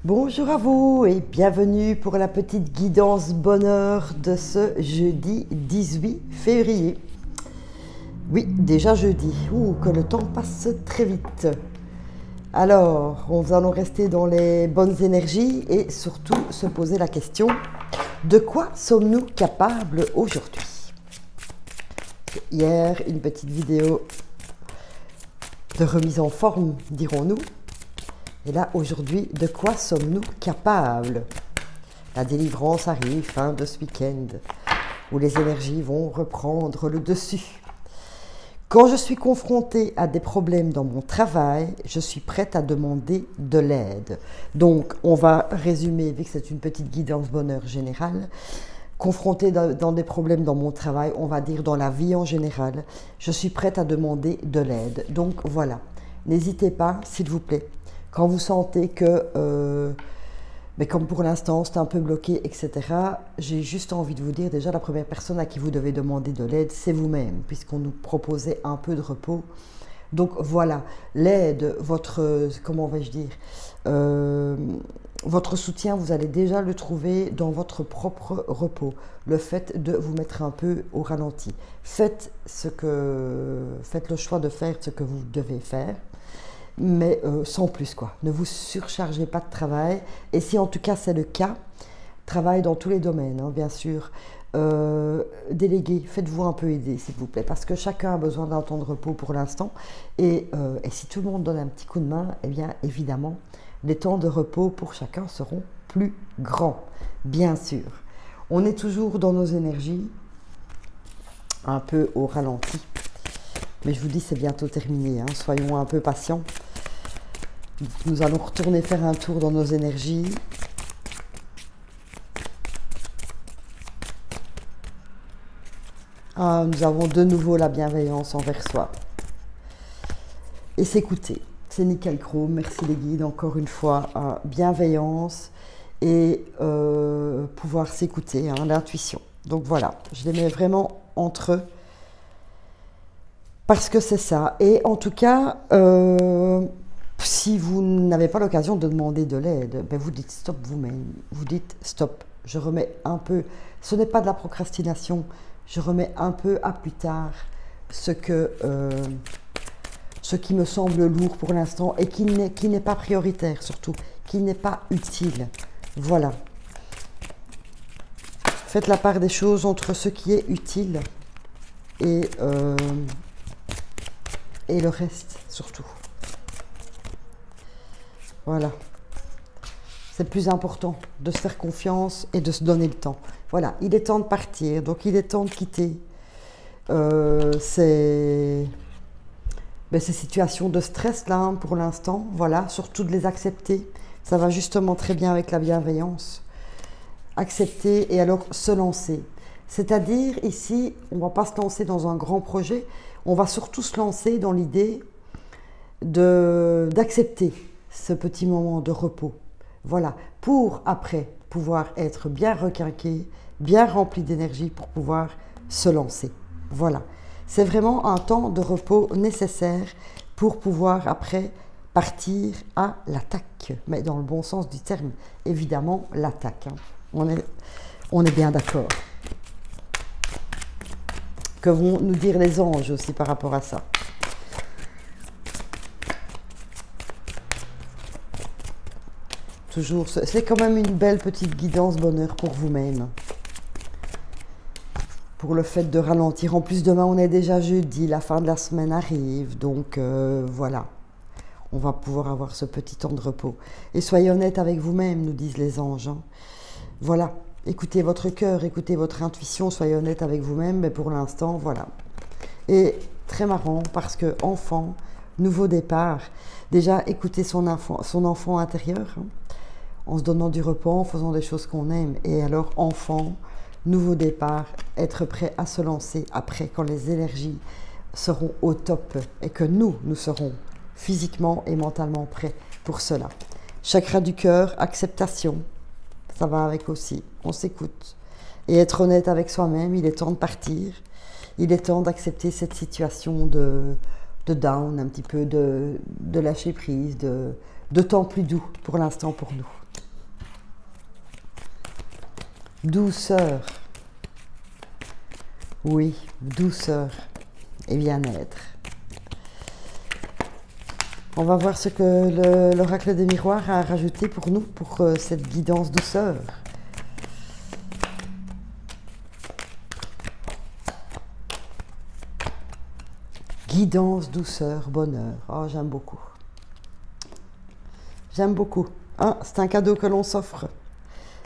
Bonjour à vous et bienvenue pour la petite guidance bonheur de ce jeudi 18 février. Oui, déjà jeudi. Ouh, que le temps passe très vite. Alors, nous allons rester dans les bonnes énergies et surtout se poser la question, de quoi sommes-nous capables aujourd'hui? Hier, une petite vidéo de remise en forme, dirons-nous. Et là, aujourd'hui, de quoi sommes-nous capables? La délivrance arrive fin de ce week-end, où les énergies vont reprendre le dessus. Quand je suis confrontée à des problèmes dans mon travail, je suis prête à demander de l'aide. Donc, on va résumer, vu que c'est une petite guidance bonheur générale. Confrontée dans des problèmes dans mon travail, on va dire dans la vie en général, je suis prête à demander de l'aide. Donc, voilà. N'hésitez pas, s'il vous plaît. Quand vous sentez que, comme pour l'instant, c'est un peu bloqué, etc., j'ai juste envie de vous dire, déjà, la première personne à qui vous devez demander de l'aide, c'est vous-même, puisqu'on nous proposait un peu de repos. Donc voilà, l'aide, comment vais-je dire, votre soutien, vous allez déjà le trouver dans votre propre repos. Le fait de vous mettre un peu au ralenti. Faites le choix de faire ce que vous devez faire. Mais sans plus quoi. Ne vous surchargez pas de travail. Et si en tout cas c'est le cas, travail dans tous les domaines, hein, bien sûr. Déléguez, faites-vous un peu aider s'il vous plaît, parce que chacun a besoin d'un temps de repos pour l'instant. Et si tout le monde donne un petit coup de main, eh bien évidemment, les temps de repos pour chacun seront plus grands, bien sûr. On est toujours dans nos énergies, un peu au ralenti. Mais je vous dis, c'est bientôt terminé, hein. Soyons un peu patients. Nous allons retourner faire un tour dans nos énergies. Nous avons de nouveau la bienveillance envers soi. Et s'écouter. C'est nickel chrome. Merci les guides, encore une fois. Bienveillance et pouvoir s'écouter, hein, l'intuition. Donc voilà, je les mets vraiment entre eux. Parce que c'est ça. Et en tout cas, si vous n'avez pas l'occasion de demander de l'aide, vous dites stop vous-même. Vous dites stop, je remets un peu. Ce n'est pas de la procrastination. Je remets un peu à plus tard ce qui me semble lourd pour l'instant et qui n'est pas prioritaire surtout, qui n'est pas utile. Voilà. Faites la part des choses entre ce qui est utile et le reste surtout. Voilà. C'est le plus important de se faire confiance et de se donner le temps. Voilà, il est temps de partir, donc il est temps de quitter ces situations de stress là, hein, pour l'instant. Voilà, surtout de les accepter. Ça va justement très bien avec la bienveillance. Accepter et alors se lancer. C'est-à-dire ici, on ne va pas se lancer dans un grand projet, on va surtout se lancer dans l'idée d'accepter ce petit moment de repos. Voilà, pour après pouvoir être bien requinqué, bien rempli d'énergie pour pouvoir se lancer. Voilà, c'est vraiment un temps de repos nécessaire pour pouvoir après partir à l'attaque, mais dans le bon sens du terme, évidemment l'attaque. Hein. On est bien d'accord. Que vont nous dire les anges aussi par rapport à ça? Toujours, c'est quand même une belle petite guidance bonheur pour vous-même. Pour le fait de ralentir. En plus, demain, on est déjà jeudi, la fin de la semaine arrive. Donc, voilà. On va pouvoir avoir ce petit temps de repos. Et soyez honnête avec vous-même, nous disent les anges. Hein. Voilà. Écoutez votre cœur, écoutez votre intuition, soyez honnête avec vous-même, mais pour l'instant, voilà. Et très marrant, parce que enfant, nouveau départ, déjà écoutez son enfant intérieur, hein, en se donnant du repos, en faisant des choses qu'on aime. Et alors, enfant, nouveau départ, être prêt à se lancer après, quand les énergies seront au top et que nous serons physiquement et mentalement prêts pour cela. Chakra du cœur, acceptation. Ça va avec aussi, on s'écoute. Et être honnête avec soi-même, il est temps de partir. Il est temps d'accepter cette situation de down, un petit peu de lâcher prise, de temps plus doux pour l'instant pour nous. douceur. Oui, douceur et bien-être. On va voir ce que l'oracle des miroirs a rajouté pour nous, pour cette guidance douceur. Guidance, douceur, bonheur. Oh, j'aime beaucoup. J'aime beaucoup. Ah, c'est un cadeau que l'on s'offre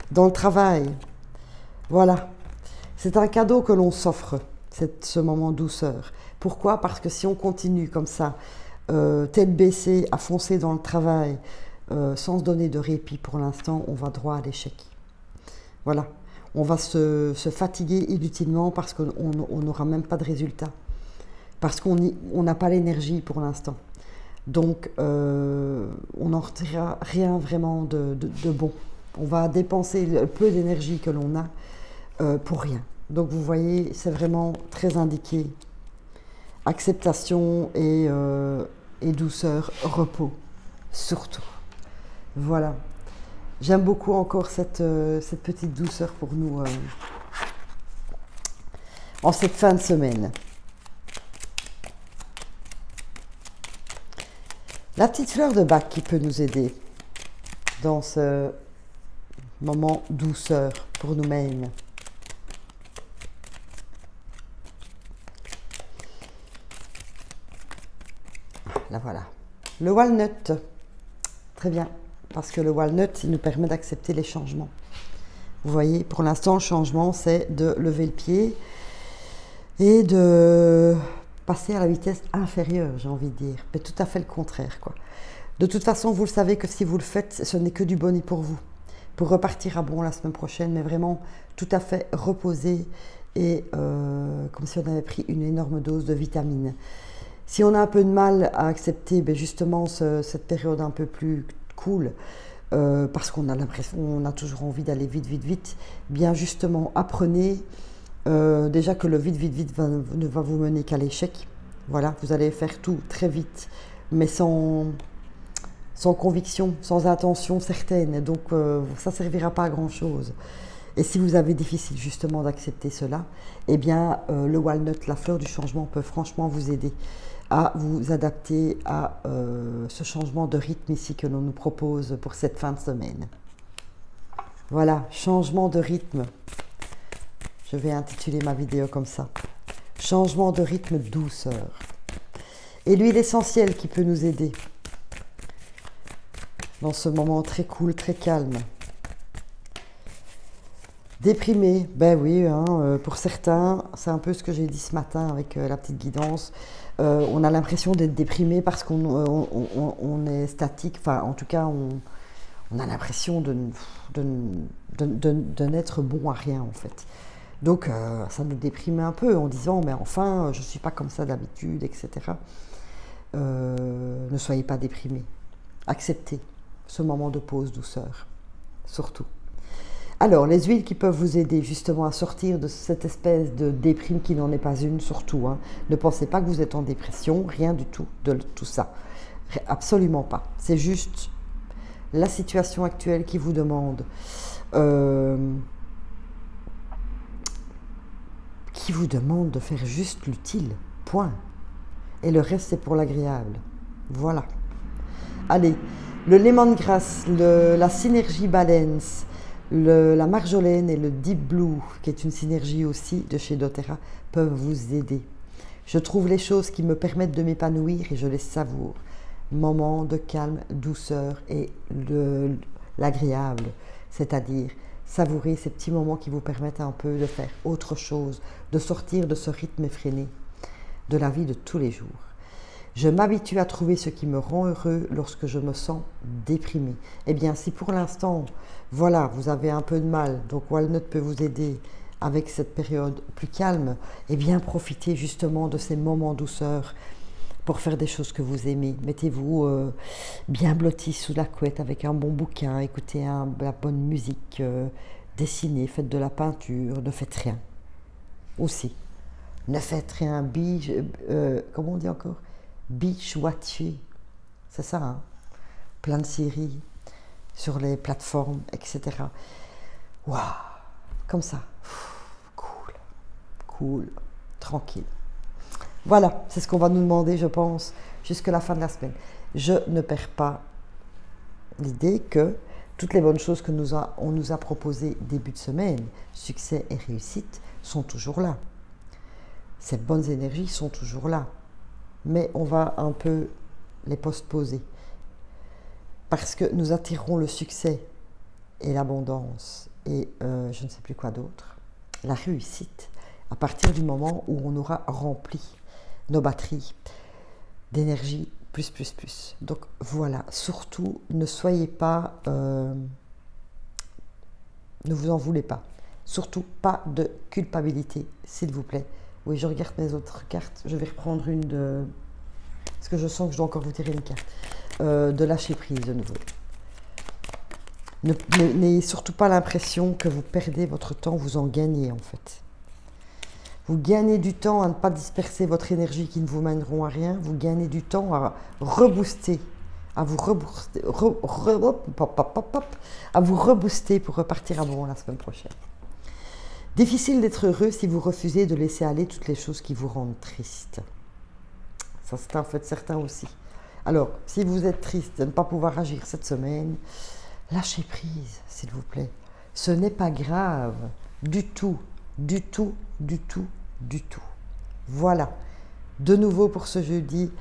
dans le travail. Voilà. C'est un cadeau que l'on s'offre, ce moment douceur. Pourquoi? Parce que si on continue comme ça, tête baissée, à foncer dans le travail, sans se donner de répit pour l'instant, on va droit à l'échec. Voilà. On va se fatiguer inutilement parce qu'on n'aura même pas de résultat. Parce qu'on n'a pas l'énergie pour l'instant. Donc, on n'en retirera rien vraiment de bon. On va dépenser le peu d'énergie que l'on a pour rien. Donc, vous voyez, c'est vraiment très indiqué. Acceptation et douceur, repos, surtout. Voilà. J'aime beaucoup encore cette petite douceur pour nous en cette fin de semaine. La petite fleur de bac qui peut nous aider dans ce moment douceur pour nous-mêmes. Là voilà. Le walnut. Très bien. Parce que le walnut, il nous permet d'accepter les changements. Vous voyez, pour l'instant, le changement, c'est de lever le pied et de passer à la vitesse inférieure, j'ai envie de dire. Mais tout à fait le contraire, quoi. De toute façon, vous le savez que si vous le faites, ce n'est que du bonus pour vous. Pour repartir à bon la semaine prochaine, mais vraiment tout à fait reposé et comme si on avait pris une énorme dose de vitamines. Si on a un peu de mal à accepter justement cette période un peu plus cool, parce qu'on a l'impression, on a toujours envie d'aller vite, vite, vite, bien justement apprenez déjà que le vite, vite, vite ne va vous mener qu'à l'échec. Voilà, vous allez faire tout très vite, mais sans conviction, sans intention certaine. Donc ça ne servira pas à grand chose. Et si vous avez difficile justement d'accepter cela, eh bien le walnut, la fleur du changement, peut franchement vous aider à vous adapter à ce changement de rythme ici que l'on nous propose pour cette fin de semaine. Voilà, changement de rythme. Je vais intituler ma vidéo comme ça. Changement de rythme, douceur. Et l'huile essentielle qui peut nous aider dans ce moment très cool, très calme. Déprimé, ben oui, hein, pour certains, c'est un peu ce que j'ai dit ce matin avec la petite guidance. On a l'impression d'être déprimé parce qu'on est statique, enfin en tout cas on a l'impression de n'être bon à rien en fait. Donc ça nous déprime un peu en disant mais enfin je ne suis pas comme ça d'habitude, etc. Ne soyez pas déprimés, acceptez ce moment de pause, douceur, surtout. Alors, les huiles qui peuvent vous aider justement à sortir de cette espèce de déprime qui n'en est pas une, surtout. Hein. Ne pensez pas que vous êtes en dépression, rien du tout de tout ça. Absolument pas. C'est juste la situation actuelle qui vous demande, de faire juste l'utile, point. Et le reste, c'est pour l'agréable. Voilà. Allez, le lemongrass, la synergie balance, la marjolaine et le deep blue, qui est une synergie aussi de chez doTERRA, peuvent vous aider. Je trouve les choses qui me permettent de m'épanouir et je les savoure. Moment de calme, douceur et l'agréable, c'est-à-dire savourer ces petits moments qui vous permettent un peu de faire autre chose, de sortir de ce rythme effréné de la vie de tous les jours. Je m'habitue à trouver ce qui me rend heureux lorsque je me sens déprimé. Eh bien, si pour l'instant, voilà, vous avez un peu de mal, donc Walnut peut vous aider avec cette période plus calme, eh bien, profitez justement de ces moments douceur pour faire des choses que vous aimez. Mettez-vous bien blotti sous la couette avec un bon bouquin, écoutez la bonne musique, dessinez, faites de la peinture, ne faites rien. Aussi, ne faites rien, comment on dit encore? Beach watching, c'est ça, hein? Plein de séries sur les plateformes, etc. Waouh, comme ça. Cool, cool, tranquille. Voilà, c'est ce qu'on va nous demander, je pense, jusqu'à la fin de la semaine. Je ne perds pas l'idée que toutes les bonnes choses que on nous a proposées début de semaine, succès et réussite, sont toujours là. Ces bonnes énergies sont toujours là. Mais on va un peu les postposer. Parce que nous attirerons le succès et l'abondance et je ne sais plus quoi d'autre, la réussite, à partir du moment où on aura rempli nos batteries d'énergie plus. Donc voilà, surtout ne soyez pas, ne vous en voulez pas. Surtout pas de culpabilité, s'il vous plaît. Oui, je regarde mes autres cartes. Je vais reprendre une de... Parce que je sens que je dois encore vous tirer une carte. De lâcher prise de nouveau. N'ayez surtout pas l'impression que vous perdez votre temps, vous en gagnez en fait. Vous gagnez du temps à ne pas disperser votre énergie qui ne vous mèneront à rien. Vous gagnez du temps à rebooster, à vous rebooster pour repartir à bon la semaine prochaine. Difficile d'être heureux si vous refusez de laisser aller toutes les choses qui vous rendent triste. Ça, c'est un fait certain aussi. Alors, si vous êtes triste de ne pas pouvoir agir cette semaine, lâchez prise, s'il vous plaît. Ce n'est pas grave du tout, du tout, du tout, du tout. Voilà. De nouveau pour ce jeudi,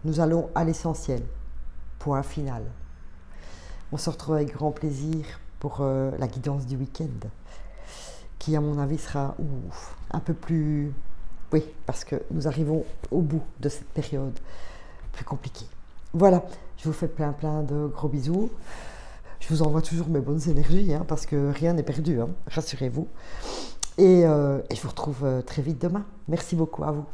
nous allons à l'essentiel. Point final. On se retrouve avec grand plaisir pour la guidance du week-end, qui à mon avis sera un peu plus... Oui, parce que nous arrivons au bout de cette période plus compliquée. Voilà, je vous fais plein de gros bisous. Je vous envoie toujours mes bonnes énergies, parce que rien n'est perdu, rassurez-vous. Et je vous retrouve très vite demain. Merci beaucoup à vous.